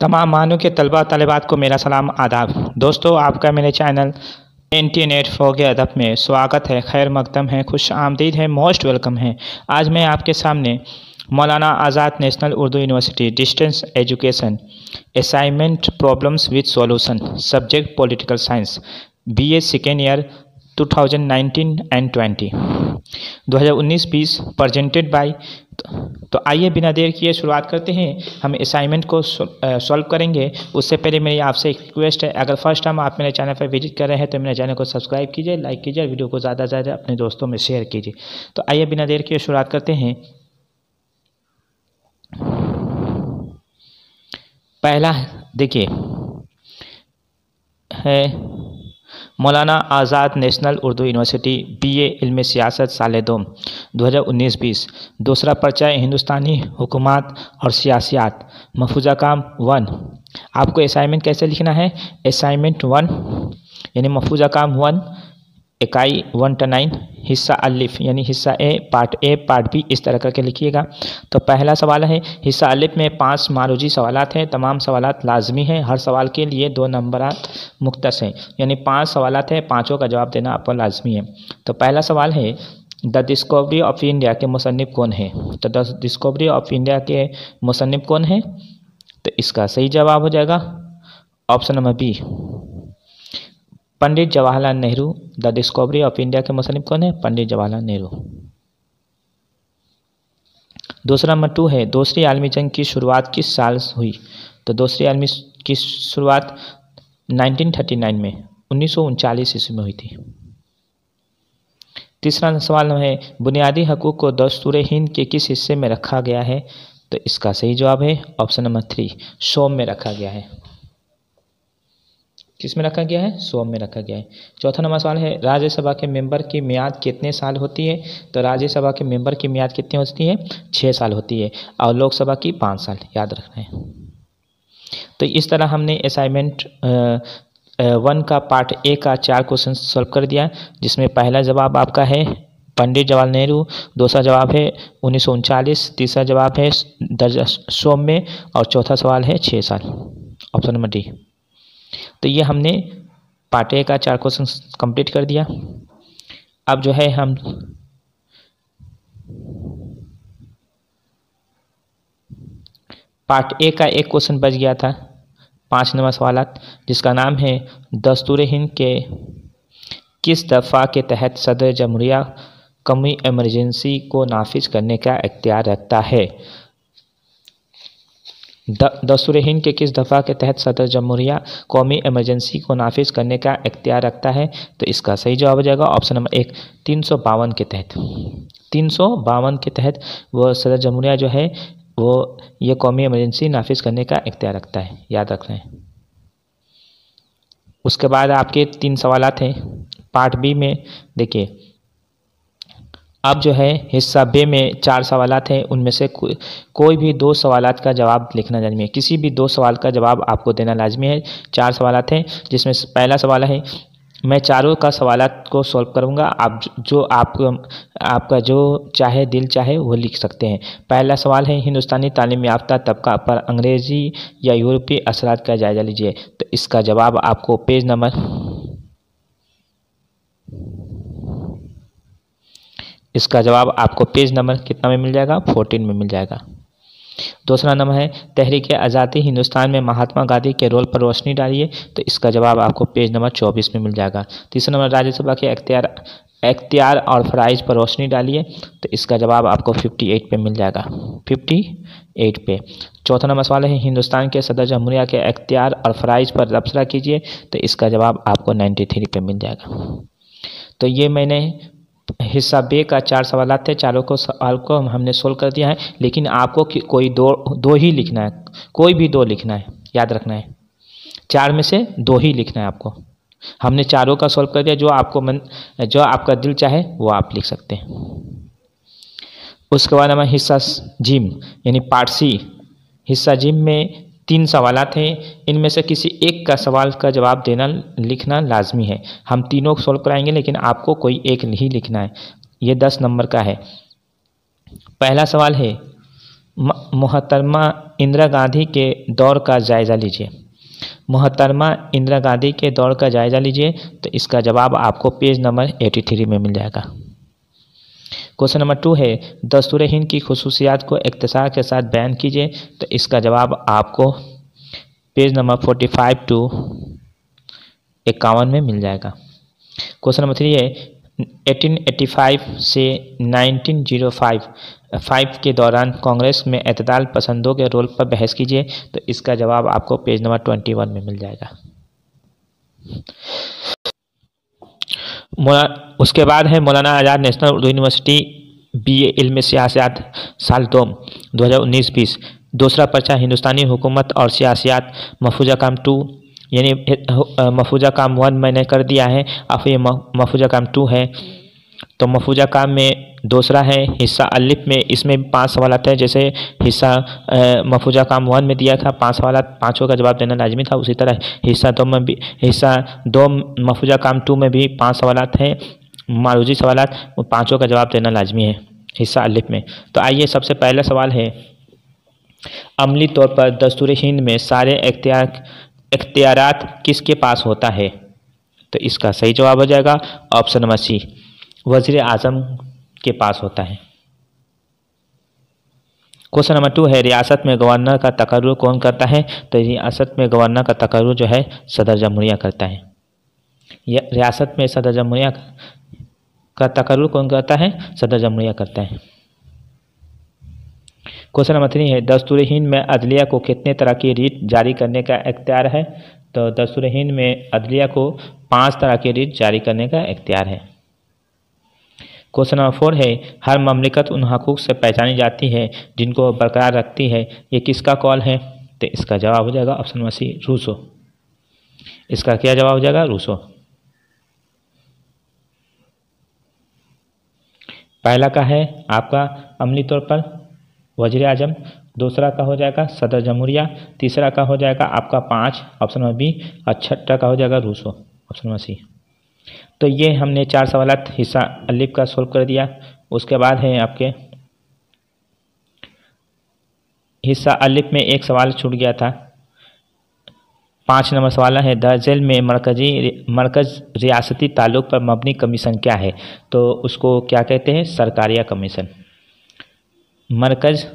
तमाम मानों के तलबा तलबात को मेरा सलाम आदाब। दोस्तों, आपका मेरे चैनल इंटरनेट फ़ोग अदब में स्वागत है, खैर मकदम है, खुश आमदीद है, मोस्ट वेलकम है। आज मैं आपके सामने Maulana Azad national Urdu university distance education assignment problems with solution subject political science BA second year 2019 and 2019-20 presented by. तो आइए बिना देर किए शुरुआत करते हैं। हम असाइनमेंट को सॉल्व करेंगे। उससे पहले मेरी आपसे एक रिक्वेस्ट है, अगर फर्स्ट टाइम आप मेरे चैनल पर विजिट कर रहे हैं तो मेरे चैनल को सब्सक्राइब कीजिए, लाइक कीजिए, वीडियो को ज़्यादा से ज़्यादा अपने दोस्तों में शेयर कीजिए। तो आइए बिना देर किए शुरुआत करते हैं। पहला देखिए है मौलाना Azad national Urdu university BA इल्म सियासत साल 2019-20। दूसरा पर्चा हिंदुस्तानी हुकूमत और सियासियात महफूजा काम 1। आपको असाइनमेंट कैसे लिखना है? असाइनमेंट 1 यानी महफूजा काम 1 इकाई 1-9 हिस्सा अलिफ यानी हिस्सा ए पार्ट बी इस तरह करके लिखिएगा। तो पहला सवाल है, हिस्सा अलिफ में 5 मारूजी सवालात हैं। तमाम सवालात लाजमी हैं। हर सवाल के लिए 2 नंबरात मुख्तस हैं, यानी 5 सवालात हैं, पाँचों का जवाब देना आपको लाजमी है। तो पहला सवाल है, द डिस्कवरी ऑफ इंडिया के मुसन्निफ कौन है? तो द डिस्कवरी ऑफ इंडिया के मुसन्निफ कौन है? तो इसका सही जवाब हो जाएगा option number B, Pandit Jawaharlal Nehru. The Discovery of India के मुसन्निफ कौन है? पंडित जवाहरलाल नेहरू। दूसरा नंबर 2 है, दूसरी आलमी जंग की शुरुआत किस साल हुई? तो दूसरी आलमी की शुरुआत 1939 में 1939 ईस्वी में हुई थी। तीसरा सवाल है, बुनियादी हकूक़ को दस्तूर हिंद के किस हिस्से में रखा गया है? तो इसका सही जवाब है ऑप्शन नंबर 3, सोम में रखा गया है। किस में रखा गया है? सोम में रखा गया है। चौथा नंबर सवाल है, राज्यसभा के मेंबर की मियाद कितने साल होती है? तो राज्यसभा के मेंबर की मियाद कितनी होती है? 6 साल होती है, और लोकसभा की 5 साल, याद रखना है। तो इस तरह हमने असाइनमेंट 1 का पार्ट ए का 4 क्वेश्चन सॉल्व कर दिया, जिसमें पहला जवाब आपका है पंडित जवाहरलाल नेहरू, दूसरा जवाब है 1939, तीसरा जवाब है सोम में, और चौथा सवाल है 6 साल, ऑप्शन नंबर डी। तो ये हमने पार्ट ए का 4 क्वेश्चन कंप्लीट कर दिया। अब जो है हम पार्ट ए का एक क्वेश्चन बच गया था, 5 नंबर सवालात, जिसका नाम है दस्तूर हिंद के किस दफ़ा के तहत सदर जमहूरिया कौमी इमरजेंसी को नाफिज करने का इख्तियार रखता है? दस्तूर हिंद के किस दफ़ा के तहत सदर जमहूरिया कौमी इमरजेंसी को नाफिज करने का इख्तियार रखता है? तो इसका सही जवाब हो जाएगा ऑप्शन नंबर 1, 352 के तहत। 352 के तहत वो सदर जमहूरिया जो है वो ये कौमी इमरजेंसी नाफिज करने का इख्तियार रखता है, याद रखना है। उसके बाद आपके 3 सवालात हैं पार्ट बी में। देखिए, अब जो है हिस्सा बे में 4 सवालात हैं, उनमें से कोई भी 2 सवालात का जवाब लिखना लाजमी है। किसी भी 2 सवाल का जवाब आपको देना लाजमी है। 4 सवालात हैं, जिसमें पहला सवाल है, मैं चारों का सवालात को सॉल्व करूंगा, आप जो आपका जो चाहे दिल चाहे वो लिख सकते हैं। पहला सवाल है, हिंदुस्तानी तालीम याफ्ता तबका पर अंग्रेज़ी या यूरोपीय असरात का जायज़ा लीजिए। तो इसका जवाब आपको पेज नंबर कितना में मिल जाएगा? 14 में मिल जाएगा। दूसरा नंबर है, तहरीक आज़ादी हिंदुस्तान में महात्मा गांधी के रोल पर रोशनी डालिए। तो इसका जवाब आपको पेज नंबर 24 में मिल जाएगा। तीसरा नंबर, राज्यसभा के एख्तियार और फ़राइज़ पर रोशनी डालिए। तो इसका जवाब आपको 58 पे मिल जाएगा, 58 पे। चौथा नंबर सवाल है, हिंदुस्तान के सदर जमहूरिया के एख्तियार और फ़राइज़ पर तबसरा कीजिए। तो इसका जवाब आपको 93 पे मिल जाएगा। तो ये मैंने हिस्सा बे का 4 सवालात थे, चारों को सवाल को हमने सोल्व कर दिया है, लेकिन आपको कोई दो ही लिखना है, कोई भी 2 लिखना है, याद रखना है। 4 में से 2 ही लिखना है आपको। हमने चारों का सोल्व कर दिया, जो आपका दिल चाहे वो आप लिख सकते हैं। उसके बाद हमें हिस्सा जिम यानी पार्ट सी, हिस्सा जिम में 3 सवालात हैं, इनमें से किसी एक का सवाल का जवाब लिखना लाजमी है। हम तीनों को सोल्व कराएंगे, लेकिन आपको कोई एक ही लिखना है। ये 10 नंबर का है। पहला सवाल है, मोहतरमा इंदिरा गांधी के दौर का जायज़ा लीजिए। मोहतरमा इंदिरा गांधी के दौर का जायज़ा लीजिए, तो इसका जवाब आपको पेज नंबर 83 में मिल जाएगा। क्वेश्चन नंबर 2 है दस्तूर हिंद की खुसूसियात को इख्तिसार के साथ बयान कीजिए, तो इसका जवाब आपको पेज नंबर 45 टू 51 में मिल जाएगा। क्वेश्चन नंबर 3 है 1885 से 1905 के दौरान कांग्रेस में एतदाल पसंदों के रोल पर बहस कीजिए, तो इसका जवाब आपको पेज नंबर 21 में मिल जाएगा। उसके बाद है मौलाना Azad national Urdu university BA इल्म सियासत साल 2019-20। दूसरा पर्चा हिंदुस्तानी हुकूमत और सियासियात महफूजा काम 2, यानी महफूजा काम 1 मैंने कर दिया है, अब ये महफूजा काम 2 है। तो महफूजा काम में दूसरा है हिस्सा अलिफ में, इसमें 5 सवाल है। जैसे हिस्सा महफूजा काम 1 में दिया था 5 सवाल, 5 का जवाब देना लाजमी था, उसी तरह हिस्सा 2 में भी, हिस्सा 2 महफूजा काम 2 में भी 5 सवाल हैं मारूजी सवाल, 5 का जवाब देना लाजमी है हिस्सा अलिफ में। तो आइए सबसे पहला सवाल है अमली तौर पर दस्तूर हिंद में सारे इख्तियारात किसके पास होता है, तो इसका सही जवाब हो जाएगा ऑप्शन नंबर सी, वज़ीर आज़म के पास होता है। क्वेश्चन नंबर 2 है रियासत में गवर्नर का तकर्रुर कौन करता है, तो रियासत में गवर्नर का तकर्रुर जो है सदर जमहूरिया करता है। रियासत में सदर जमहूरिया का तकर्रुर कौन करता है, सदर जमहूरिया करता है। क्वेश्चन नंबर 3 है दस्तूर हिंद में अदलिया को कितने तरह की रीट जारी करने का इख्तियार है, तो दस्तूर हिंद में अदलिया को 5 तरह की रीट जारी करने का इख्तियार है। क्वेश्चन नंबर 4 है हर ममलिकत उन हकूक़ से पहचानी जाती है जिनको बरकरार रखती है, ये किसका कॉल है, तो इसका जवाब हो जाएगा ऑप्शन नंबर सी, रूसो। इसका क्या जवाब हो जाएगा, रूसो। पहला का है आपका अमली तौर पर वज़ीर आज़म, दूसरा का हो जाएगा सदर जमहूरिया, तीसरा का हो जाएगा आपका 5 ऑप्शन नंबर बी, और छठा का हो जाएगा रूसो ऑप्शन नंबर सी। तो ये हमने 4 सवालात हिस्सा अलिफ का सोल्व कर दिया। उसके बाद है आपके हिस्सा अलिफ में एक सवाल छूट गया था, 5 नंबर सवाल है द झेल में मरकज़ रियासती ताल्लुक़ पर मबनी कमीशन क्या है, तो उसको क्या कहते हैं, सरकारिया कमीशन। मरकज़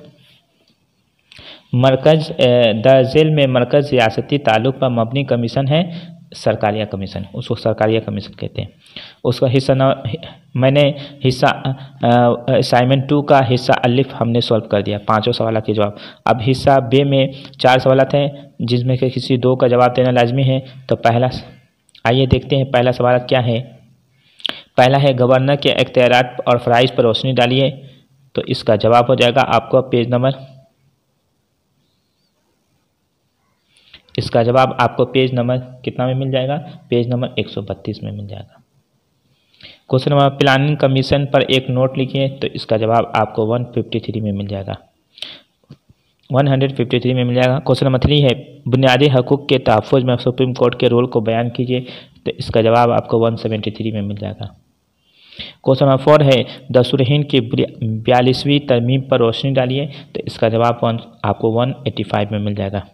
द झेल में मरकज़ रियासती ताल्लुक़ पर मबनी कमीशन है सरकारिया कमीशन, उसको सरकारिया कमीशन कहते हैं। उसका हिस्सा मैंने हिस्सा असाइनमेंट 2 का हिस्सा अलिफ हमने सॉल्व कर दिया, 5 सवाल के जवाब। अब हिस्सा बे में 4 सवाल हैं जिसमें से किसी 2 का जवाब देना लाजमी है। तो पहला आइए देखते हैं पहला सवाल क्या है। पहला है गवर्नर के इख्तियारात और फ़राइज़ पर रोशनी डालिए, तो इसका जवाब हो जाएगा आपको पेज नंबर, इसका जवाब आपको पेज नंबर कितना में मिल जाएगा, पेज नंबर 132 में मिल जाएगा। क्वेश्चन नंबर प्लानिंग कमीशन पर एक नोट लिखिए, तो इसका जवाब आपको 153 में मिल जाएगा, 153 में मिल जाएगा। क्वेश्चन नंबर 3 है बुनियादी हकूक़ के तहफ़्फ़ुज़ में सुप्रीम कोर्ट के रोल को बयान कीजिए, तो इसका जवाब आपको 173 में मिल जाएगा। क्वेश्चन नंबर 4 है दस्तूर हिंद की 42वीं तरमीम पर रोशनी डालिए, तो इसका जवाब आपको 185 में मिल जाएगा।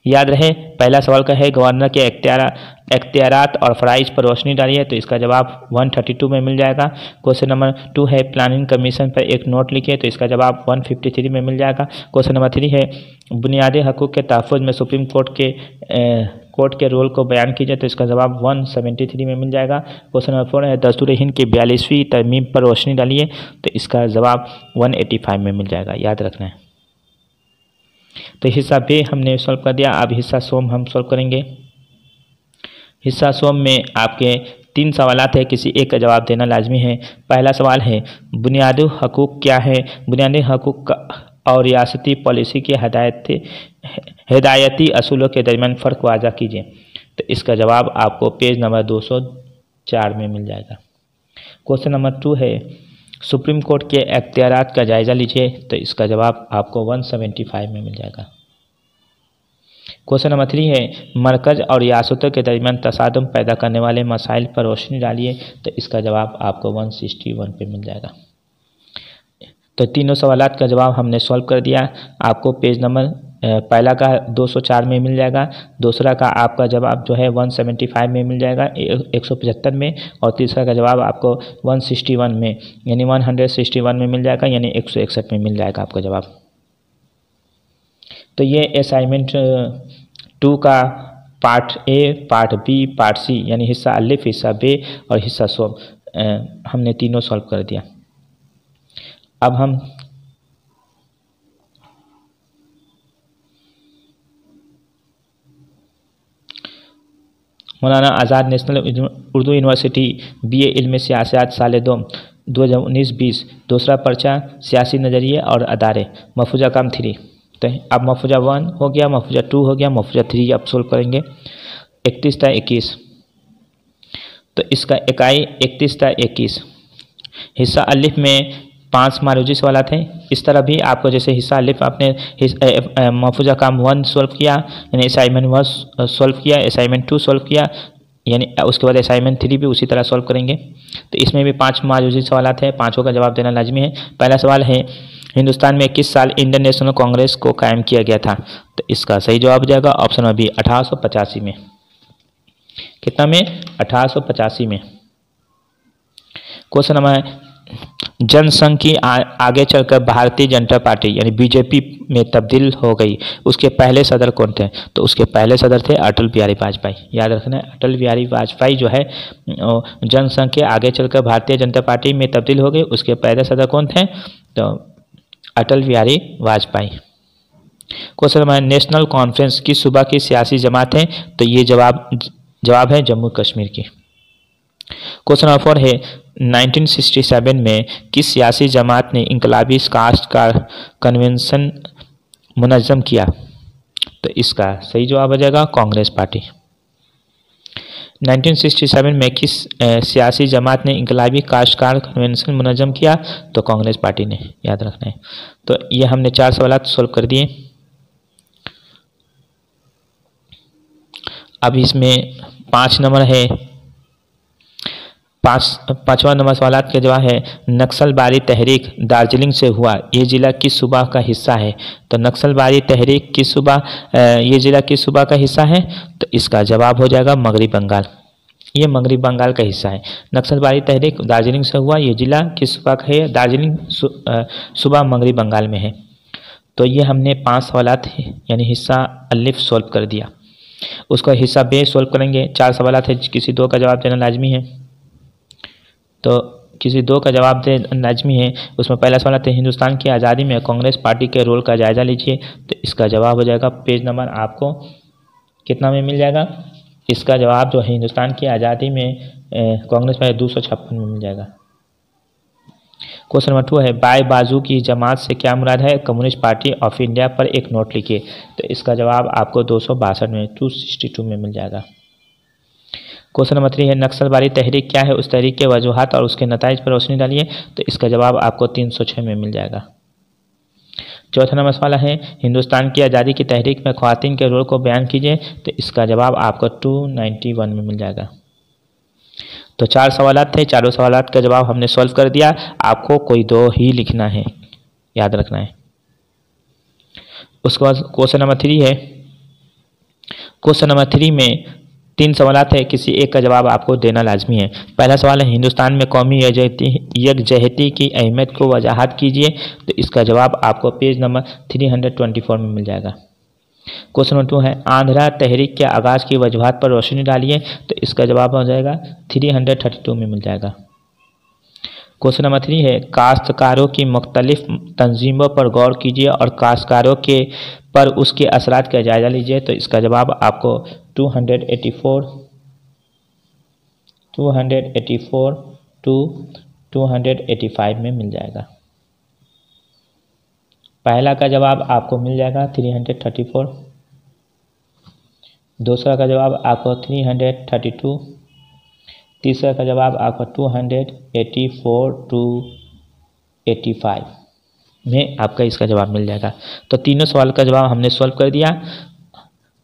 याद रहे पहला सवाल का है गवर्नर के इख्तियारात और फ़राइज़ पर रोशनी डालिए, तो इसका जवाब 132 में मिल जाएगा। क्वेश्चन नंबर 2 है प्लानिंग कमीशन पर एक नोट लिखिए, तो इसका जवाब 153 में मिल जाएगा। क्वेश्चन नंबर 3 है बुनियादी हकूक़ के तहफ़्फ़ुज़ में सुप्रीम कोर्ट के रोल को बयान कीजिए, तो इसका जवाब 173 में मिल जाएगा। क्वेश्चन नंबर 4 है दस्तूर हिंद की 42वीं तरमीम पर रोशनी डालिए, तो इसका जवाब 185 में मिल जाएगा, याद रखना है। तो हिस्सा बे हमने सॉल्व कर दिया। अब हिस्सा सोम हम सॉल्व करेंगे। हिस्सा सोम में आपके 3 सवालात है, किसी एक का जवाब देना लाजमी है। पहला सवाल है बुनियादी हकूक़ क्या है, बुनियादी हकूक़ और रियासती पॉलिसी के हिदायती असूलों के दरमियान फ़र्क वाज़ा कीजिए, तो इसका जवाब आपको पेज नंबर 204 में मिल जाएगा। क्वेश्चन नंबर 2 है सुप्रीम कोर्ट के इख्तियारात का जायज़ा लीजिए, तो इसका जवाब आपको 175 में मिल जाएगा। क्वेश्चन नंबर 3 है मरकज़ और रियासतों के दरमियान तसादुम पैदा करने वाले मसाइल पर रोशनी डालिए, तो इसका जवाब आपको 161 पे मिल जाएगा। तो तीनों सवालात का जवाब हमने सॉल्व कर दिया। आपको पेज नंबर पहला का 204 में मिल जाएगा, दूसरा का आपका जवाब जो है 175 में मिल जाएगा 175 में, और तीसरा का जवाब आपको 161 में यानी 161 में मिल जाएगा यानी 161 में मिल जाएगा आपका जवाब। तो ये असाइनमेंट 2 का part A, part B, part C यानी हिस्सा अलिफ, हिस्सा बे और हिस्सा सोब हमने तीनों सॉल्व कर दिया। अब हम मौलाना Azad national Urdu university BA इल्म सियासत साल 2019-20 दूसरा पर्चा सियासी नज़रिए और अदारे महफूजा काम 3। तो अब महफूजा 1 हो गया, महफूजा 2 हो गया, महफूजा 3 अब सोल्व करेंगे। 31 था 21, तो इसका इकाई 31 था 21। हिस्सा अलिफ में 5 मारूजी सवाल थे। इस तरह भी आपको जैसे हिस्सा अलिफ आपने महफूजा काम 1 सोल्व किया यानी असाइनमेंट 1 सोल्व किया, असाइनमेंट 2 सोल्व किया यानी उसके बाद असाइनमेंट 3 भी उसी तरह सोल्व करेंगे। तो इसमें भी 5 मारूजी सवाल हैं, पाँचों का जवाब देना लाजमी है। पहला सवाल है हिंदुस्तान में किस साल इंडियन नेशनल कांग्रेस को कायम किया गया था? तो इसका सही जवाब हो जाएगा ऑप्शन नंबर बी 1885 में। कितना में? 1885 में। क्वेश्चन नंबर है जनसंघ की आगे चलकर भारतीय जनता पार्टी यानी BJP में तब्दील हो गई, उसके पहले सदर कौन थे? तो उसके पहले सदर थे अटल बिहारी वाजपेयी। याद रखना है अटल बिहारी वाजपेयी जो है जनसंघ के आगे चलकर भारतीय जनता पार्टी में तब्दील हो गई, उसके पहले सदर कौन थे? तो Atal Bihari Vajpayee. Question number national conference किस सूबा की सियासी जमात है? तो ये जवाब है जम्मू कश्मीर की। क्वेश्चन नंबर 4 है 1967 में किस सियासी जमात ने इनकलाबी काश्तकार कन्वेंशन मुनज़्ज़म किया? तो इसका सही जवाब हो जाएगा कांग्रेस पार्टी। 1967 में किस सियासी जमात ने इनकलाबी काश्तकार कन्वेंशन मुनज़्ज़म किया? तो कांग्रेस पार्टी ने, याद रखना है। तो ये हमने 4 सवाल सोल्व कर दिए। अब इसमें 5 नंबर है, पाँचवा नंबर सवाल के जवाब है नक्सलबारी तहरीक दार्जिलिंग से हुआ, ये ज़िला किस सूबा का हिस्सा है? तो नक्सलबारी तहरीक किस सूबा ये ज़िला किस सूबा का हिस्सा है? तो इसका जवाब हो जाएगा मगरबी बंगाल। ये मगरबी बंगाल का हिस्सा है। नक्सलबारी तहरीक दार्जिलिंग से हुआ, ये ज़िला किस सूबा का है? दार्जिलिंग सूबा मगरबी बंगाल में है। तो ये हमने 5 सवाल यानी हिस्सा अलिफ सोल्व कर दिया। उसका हिस्सा बे सोल्व करेंगे। 4 सवाल है, किसी 2 का जवाब देना लाजमी है। तो किसी 2 का जवाब दे लाजमी है। उसमें पहला सवाल है हिंदुस्तान की आज़ादी में कांग्रेस पार्टी के रोल का जायज़ा लीजिए। तो इसका जवाब हो जाएगा पेज नंबर आपको कितना में मिल जाएगा? इसका जवाब जो है हिंदुस्तान की आज़ादी में कांग्रेस पार्टी 256 में मिल जाएगा। क्वेश्चन नंबर 2 है बाएं बाजू की जमात से क्या मुराद है? कम्युनिस्ट पार्टी ऑफ इंडिया पर एक नोट लिखिए। तो इसका जवाब आपको 262 में 262 में मिल जाएगा। क्वेश्चन नंबर 3 है नक्सलबारी तहरीक क्या है? उस तहरीक के वजूहात और उसके नताइज पर रोशनी डालिए। तो इसका जवाब आपको 306 में मिल जाएगा। चौथा नंबर सवाल है हिंदुस्तान की आज़ादी की तहरीक में ख्वातीन के रोल को बयान कीजिए। तो इसका जवाब आपको 291 में मिल जाएगा। तो 4 सवाल थे, चारों सवाल का जवाब हमने सॉल्व कर दिया। आपको कोई 2 ही लिखना है, याद रखना है। उसके बाद क्वेश्चन नंबर 3 है। क्वेश्चन नंबर 3 में 3 सवाल है, किसी एक का जवाब आपको देना लाजमी है। पहला सवाल है हिंदुस्तान में कौमी यकजहती की अहमियत को वजाहत कीजिए। तो इसका जवाब आपको पेज नंबर 324 में मिल जाएगा। क्वेश्चन नंबर 2 है आंध्रा तहरीक के आगाज़ की वजूहात पर रोशनी डालिए। तो इसका जवाब हो जाएगा 332 में मिल जाएगा। क्वेश्चन नंबर 3 है काश्तकारों की मुख्तलिफ तंजीमों पर गौर कीजिए और काश्तकारों के पर उसके असरात का जायज़ा लीजिए। तो इसका जवाब आपको 284 टू 285 में मिल जाएगा। पहला का जवाब आपको मिल जाएगा 334, दूसरा का जवाब आपको 332, तीसरा का जवाब आपको 284 टू 85 में आपका इसका जवाब मिल जाएगा। तो तीनों सवाल का जवाब हमने सॉल्व कर दिया।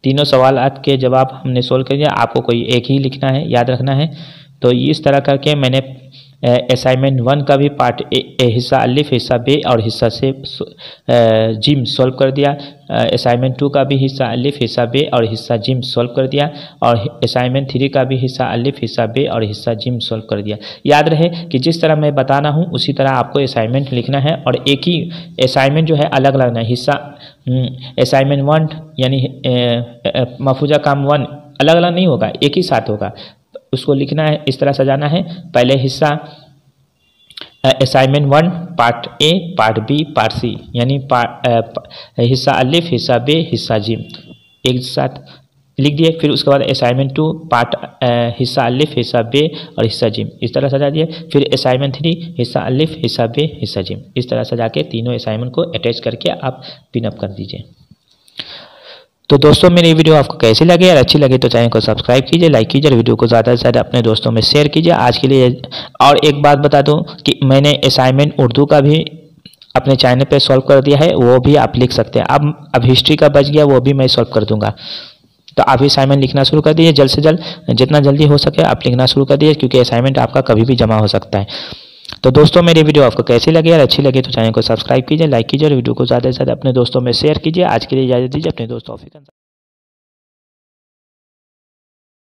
तीनों सवाल के जवाब हमने सॉल्व कर दिया। आपको कोई एक ही लिखना है, याद रखना है। तो इस तरह करके मैंने असाइनमेंट 1 का भी पार्ट ए हिस्सा अलिफ, हिस्सा बे और हिस्सा से जिम सॉल्व कर दिया। असाइनमेंट 2 का भी हिस्सा अलिफ, हिस्सा बे और हिस्सा जिम सॉल्व कर दिया। और असाइनमेंट 3 का भी हिस्सा अलिफ, हिस्सा बे और हिस्सा जिम सॉल्व कर दिया। याद रहे कि जिस तरह मैं बता रहा हूँ उसी तरह आपको असाइनमेंट लिखना है, और एक ही असाइनमेंट जो है अलग अलग नहीं, हिस्सा असाइनमेंट 1 यानी महफूजा काम 1 अलग अलग नहीं होगा, एक ही साथ होगा। उसको लिखना है, इस तरह सजाना है। पहले हिस्सा assignment 1 part A, part B, part C, यानी हिस्सा अलिफ, हिस्सा बे, हिस्सा जिम एक साथ लिख दिए। फिर उसके बाद असाइनमेंट 2 पार्ट हिस्सा अलिफ, हिस्सा बे और हिस्सा जिम इस तरह सजा दिए। फिर असाइनमेंट 3 हिस्सा अलिफ, हिस्सा बे, हिस्सा जिम इस तरह सजा के तीनों असाइनमेंट को अटैच करके आप पिनअप कर दीजिए। तो दोस्तों मेरी वीडियो आपको कैसी लगी, अगर अच्छी लगी तो चैनल को सब्सक्राइब कीजिए, लाइक कीजिए और वीडियो को ज़्यादा से ज़्यादा अपने दोस्तों में शेयर कीजिए। आज के लिए और एक बात बता दूं कि मैंने असाइनमेंट उर्दू का भी अपने चैनल पे सॉल्व कर दिया है, वो भी आप लिख सकते हैं। अब हिस्ट्री का बच गया, वो भी मैं सॉल्व कर दूंगा। तो आप असाइनमेंट लिखना शुरू कर दीजिए, जल्द से जल्द, जितना जल्दी हो सके आप लिखना शुरू कर दीजिए, क्योंकि असाइनमेंट आपका कभी भी जमा हो सकता है। तो दोस्तों मेरी वीडियो आपको कैसी लगी, अगर अच्छी लगी तो चैनल को सब्सक्राइब कीजिए, लाइक कीजिए और वीडियो को ज़्यादा से ज़्यादा अपने दोस्तों में शेयर कीजिए। आज के लिए इजाज़त दीजिए, अपने दोस्तों